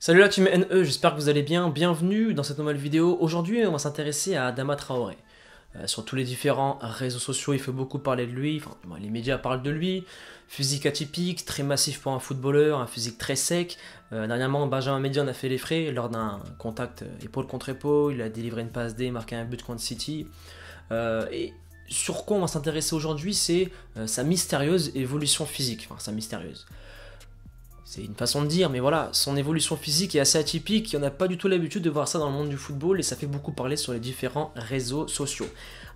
Salut la team NE, j'espère que vous allez bien, bienvenue dans cette nouvelle vidéo. Aujourd'hui on va s'intéresser à Adama Traoré. Sur tous les différents réseaux sociaux il fait beaucoup parler de lui, les médias parlent de lui. Physique atypique, très massif pour un footballeur, un physique très sec. Dernièrement Benjamin Mendy en a fait les frais lors d'un contact épaule contre épaule, il a délivré une passe D, marqué un but contre City. Et sur quoi on va s'intéresser aujourd'hui, c'est sa mystérieuse évolution physique, enfin sa mystérieuse. C'est une façon de dire, mais voilà, son évolution physique est assez atypique, il n'y en a pas du tout l'habitude de voir ça dans le monde du football et ça fait beaucoup parler sur les différents réseaux sociaux.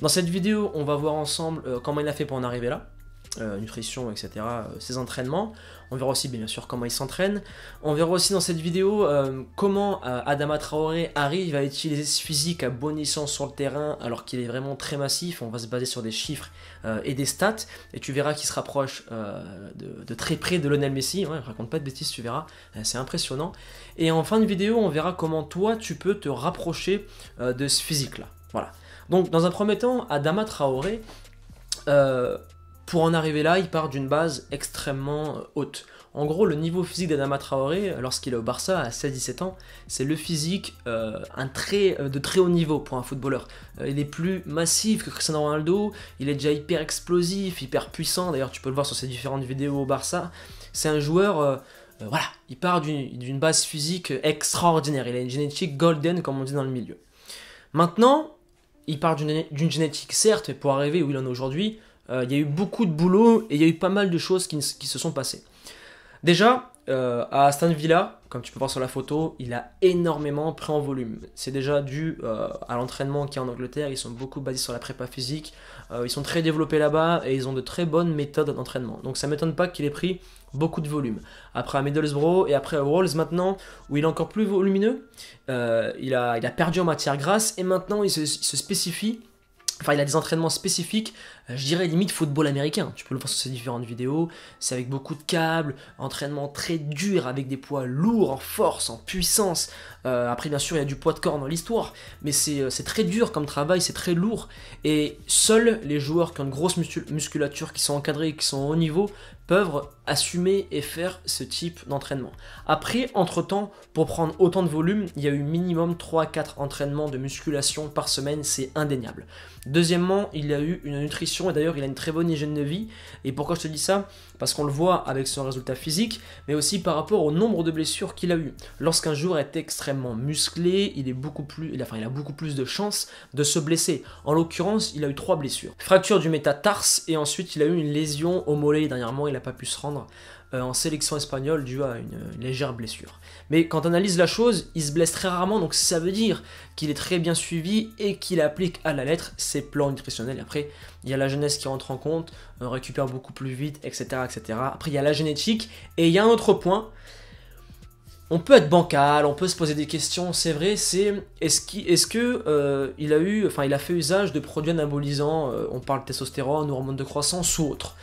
Dans cette vidéo, on va voir ensemble comment il a fait pour en arriver là, nutrition, etc., ses entraînements. On verra aussi bien sûr comment il s'entraîne. On verra aussi dans cette vidéo comment Adama Traoré arrive à utiliser ce physique à bon escient sur le terrain alors qu'il est vraiment très massif. On va se baser sur des chiffres et des stats et tu verras qu'il se rapproche de très près de Lionel Messi. Ouais, raconte pas de bêtises, tu verras, c'est impressionnant. Et en fin de vidéo, on verra comment toi tu peux te rapprocher de ce physique là. Voilà. Donc dans un premier temps, Adama Traoré, pour en arriver là, il part d'une base extrêmement haute. En gros, le niveau physique d'Adama Traoré, lorsqu'il est au Barça à 16-17 ans, c'est le physique de très haut niveau pour un footballeur. Il est plus massif que Cristiano Ronaldo, il est déjà hyper explosif, hyper puissant, d'ailleurs tu peux le voir sur ses différentes vidéos au Barça. C'est un joueur, voilà, il part d'une base physique extraordinaire, il a une génétique golden comme on dit dans le milieu. Maintenant, il part d'une génétique certes, mais pour arriver où il en est aujourd'hui, il y a eu beaucoup de boulot et il y a eu pas mal de choses qui se sont passées. Déjà, à Aston Villa, comme tu peux voir sur la photo, il a énormément pris en volume. C'est déjà dû à l'entraînement qui est en Angleterre, ils sont beaucoup basés sur la prépa physique, ils sont très développés là-bas et ils ont de très bonnes méthodes d'entraînement. Donc ça ne m'étonne pas qu'il ait pris beaucoup de volume. Après à Middlesbrough et après à Wolves maintenant, où il est encore plus volumineux, il a perdu en matière grasse et maintenant il se spécifie. Enfin, il a des entraînements spécifiques, je dirais limite football américain. Tu peux le voir sur ces différentes vidéos. C'est avec beaucoup de câbles, entraînement très dur, avec des poids lourds, en force, en puissance. Après, bien sûr, il y a du poids de corps dans l'histoire, mais c'est très dur comme travail, c'est très lourd. Et seuls les joueurs qui ont une grosse musculature, qui sont encadrés, qui sont au haut niveau, peuvent assumer et faire ce type d'entraînement. Après, entre-temps, pour prendre autant de volume, il y a eu minimum 3-4 entraînements de musculation par semaine, c'est indéniable. Deuxièmement, il a eu une nutrition, et d'ailleurs il a une très bonne hygiène de vie. Et pourquoi je te dis ça? Parce qu'on le voit avec son résultat physique, mais aussi par rapport au nombre de blessures qu'il a eu. Lorsqu'un joueur est extrêmement musclé, il a beaucoup plus de chances de se blesser. En l'occurrence, il a eu 3 blessures. Fracture du métatarse, et ensuite il a eu une lésion au mollet. Dernièrement, il n'a pas pu se rendre en sélection espagnole dû à une légère blessure. Mais quand on analyse la chose, il se blesse très rarement, donc ça veut dire qu'il est très bien suivi et qu'il applique à la lettre ses plans nutritionnels. Et après, il y a la jeunesse qui rentre en compte, on récupère beaucoup plus vite, etc., etc. Après, il y a la génétique, et il y a un autre point. On peut être bancal, on peut se poser des questions, c'est vrai, c'est est-ce que il a fait usage de produits anabolisants, on parle de testostérone, hormones de croissance ou autre.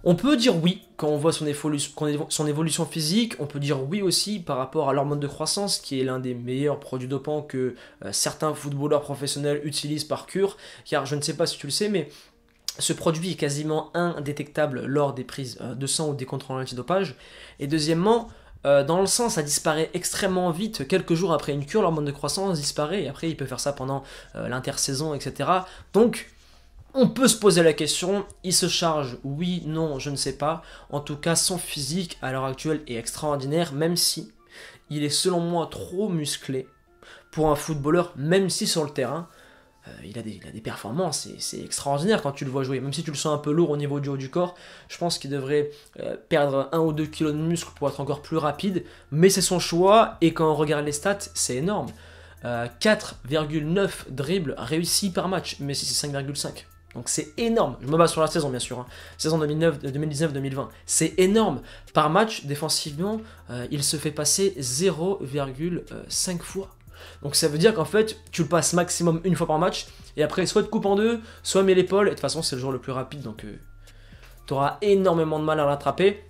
On peut dire oui quand on voit son évolution physique, on peut dire oui aussi par rapport à l'hormone de croissance qui est l'un des meilleurs produits dopants que certains footballeurs professionnels utilisent par cure, car je ne sais pas si tu le sais, mais ce produit est quasiment indétectable lors des prises de sang ou des contrôles antidopage. Et deuxièmement, dans le sang, ça disparaît extrêmement vite, quelques jours après une cure, l'hormone de croissance disparaît, et après il peut faire ça pendant l'intersaison, etc. Donc, on peut se poser la question, il se charge, oui, non, je ne sais pas. En tout cas, son physique à l'heure actuelle est extraordinaire, même si il est selon moi trop musclé pour un footballeur, même si sur le terrain, il a des performances, c'est extraordinaire quand tu le vois jouer. Même si tu le sens un peu lourd au niveau du haut du corps, je pense qu'il devrait perdre 1 ou 2 kilos de muscle pour être encore plus rapide, mais c'est son choix, et quand on regarde les stats, c'est énorme. 4,9 dribbles réussis par match, mais si c'est 5,5. Donc c'est énorme, je me base sur la saison bien sûr, hein. Saison 2019-2020, c'est énorme. Par match, défensivement, il se fait passer 0,5 fois. Donc ça veut dire qu'en fait, tu le passes maximum une fois par match, et après soit te coupe en deux, soit met l'épaule, et de toute façon c'est le joueur le plus rapide, donc tu auras énormément de mal à l'attraper.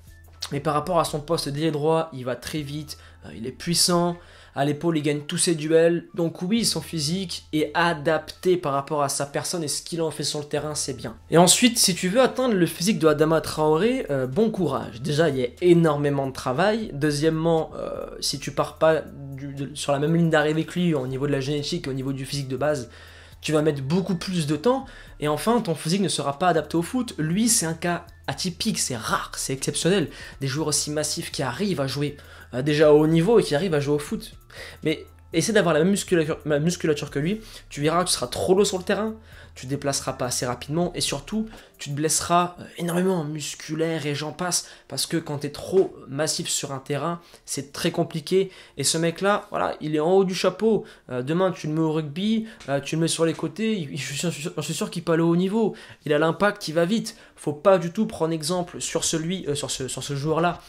Mais par rapport à son poste d'ailier droit, il va très vite, il est puissant. À l'épaule, il gagne tous ses duels. Donc oui, son physique est adapté par rapport à sa personne et ce qu'il en fait sur le terrain, c'est bien. Et ensuite, si tu veux atteindre le physique de Adama Traoré, bon courage. Déjà, il y a énormément de travail. Deuxièmement, si tu pars pas sur la même ligne d'arrivée que lui au niveau de la génétique et au niveau du physique de base, tu vas mettre beaucoup plus de temps, et enfin, ton physique ne sera pas adapté au foot. Lui, c'est un cas atypique, c'est rare, c'est exceptionnel. Des joueurs aussi massifs qui arrivent à jouer déjà au haut niveau et qui arrivent à jouer au foot. Mais essaie d'avoir la même musculature que lui, tu verras que tu seras trop lourd sur le terrain, tu te déplaceras pas assez rapidement, et surtout, tu te blesseras énormément musculaire et j'en passe, parce que quand tu es trop massif sur un terrain, c'est très compliqué, et ce mec-là, voilà, il est en haut du chapeau. Demain, tu le mets au rugby, tu le mets sur les côtés, je suis sûr qu'il peut aller au haut niveau, il a l'impact qui va vite. Faut pas du tout prendre exemple sur ce joueur-là.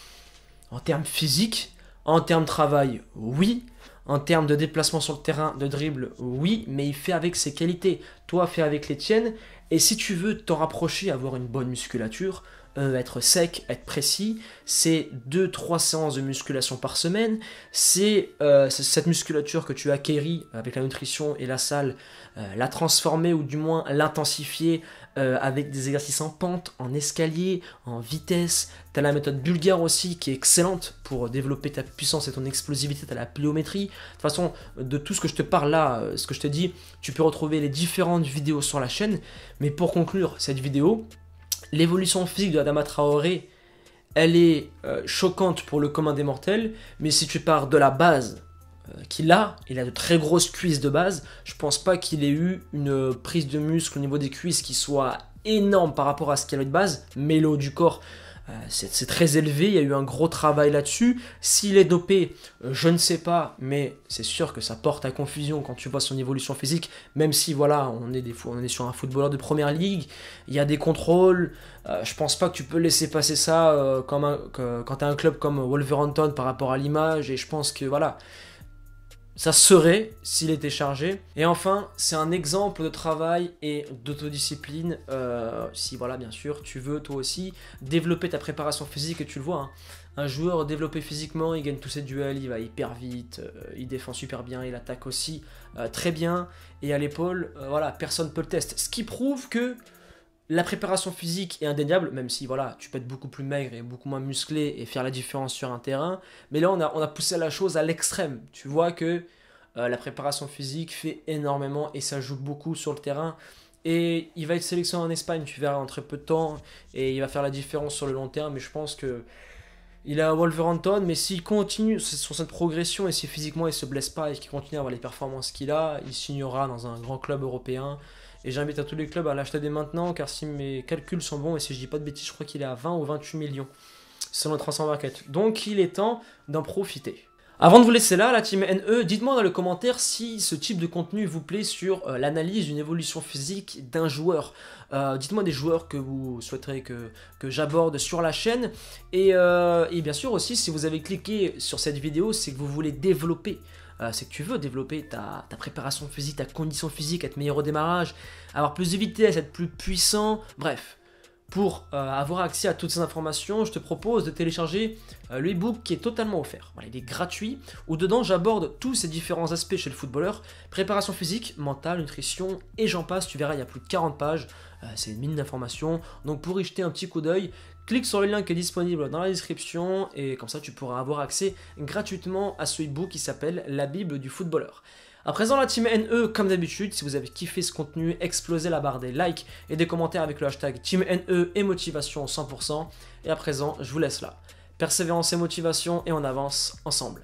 En termes physiques, en termes de travail, oui. En termes de déplacement sur le terrain, de dribble, oui, mais il fait avec ses qualités. Toi, fais avec les tiennes. Et si tu veux t'en rapprocher, avoir une bonne musculature, être sec, être précis, c'est 2-3 séances de musculation par semaine. C'est cette musculature que tu acquéris avec la nutrition et la salle, la transformer ou du moins l'intensifier avec des exercices en pente, en escalier, en vitesse. Tu as la méthode bulgare aussi qui est excellente pour développer ta puissance et ton explosivité. Tu as la pliométrie. De toute façon, de tout ce que je te parle là, ce que je te dis, tu peux retrouver les différentes vidéos sur la chaîne. Mais pour conclure cette vidéo, l'évolution physique de Adama Traoré, elle est choquante pour le commun des mortels, mais si tu pars de la base qu'il a, il a de très grosses cuisses de base, je pense pas qu'il ait eu une prise de muscle au niveau des cuisses qui soit énorme par rapport à ce qu'il a de base, mais le haut du corps, c'est très élevé, il y a eu un gros travail là-dessus. S'il est dopé, je ne sais pas, mais c'est sûr que ça porte à confusion quand tu vois son évolution physique, même si voilà, on est sur un footballeur de première ligue, il y a des contrôles, je pense pas que tu peux laisser passer ça quand tu as un club comme Wolverhampton par rapport à l'image, et je pense que voilà, ça serait s'il était chargé. Et enfin, c'est un exemple de travail et d'autodiscipline. Si voilà, bien sûr, tu veux toi aussi développer ta préparation physique, et tu le vois, hein, un joueur développé physiquement, il gagne tous ses duels, il va hyper vite, il défend super bien, il attaque aussi très bien. Et à l'épaule, voilà, personne ne peut le tester. Ce qui prouve que la préparation physique est indéniable, même si voilà, tu peux être beaucoup plus maigre et beaucoup moins musclé et faire la différence sur un terrain. Mais là, on a poussé la chose à l'extrême. Tu vois que la préparation physique fait énormément et ça joue beaucoup sur le terrain. Et il va être sélectionné en Espagne, tu verras, en très peu de temps. Et il va faire la différence sur le long terme. Mais je pense que il est à Wolverhampton, mais s'il continue sur cette progression et si physiquement il se blesse pas et qu'il continue à avoir les performances qu'il a, il signera dans un grand club européen. Et j'invite à tous les clubs à l'acheter dès maintenant, car si mes calculs sont bons, et si je dis pas de bêtises, je crois qu'il est à 20 ou 28 millions, selon le transfert market. Donc il est temps d'en profiter. Avant de vous laisser là, la team NE, dites-moi dans le commentaire si ce type de contenu vous plaît sur l'analyse d'une évolution physique d'un joueur. Dites-moi des joueurs que vous souhaiterez que j'aborde sur la chaîne. Et bien sûr aussi, si vous avez cliqué sur cette vidéo, c'est que vous voulez développer. C'est que tu veux développer ta préparation physique, ta condition physique, être meilleur au démarrage, avoir plus de vitesse, être plus puissant, bref. Pour avoir accès à toutes ces informations, je te propose de télécharger le e-book qui est totalement offert. Voilà, il est gratuit, où dedans j'aborde tous ces différents aspects chez le footballeur, préparation physique, mentale, nutrition, et j'en passe. Tu verras, il y a plus de 40 pages, c'est une mine d'informations. Donc pour y jeter un petit coup d'œil, clique sur le lien qui est disponible dans la description, et comme ça tu pourras avoir accès gratuitement à ce e-book qui s'appelle La Bible du footballeur. À présent, la team NE, comme d'habitude, si vous avez kiffé ce contenu, explosez la barre des likes et des commentaires avec le hashtag team NE et motivation 100%. Et à présent, je vous laisse là. Persévérance et motivation, et on avance ensemble.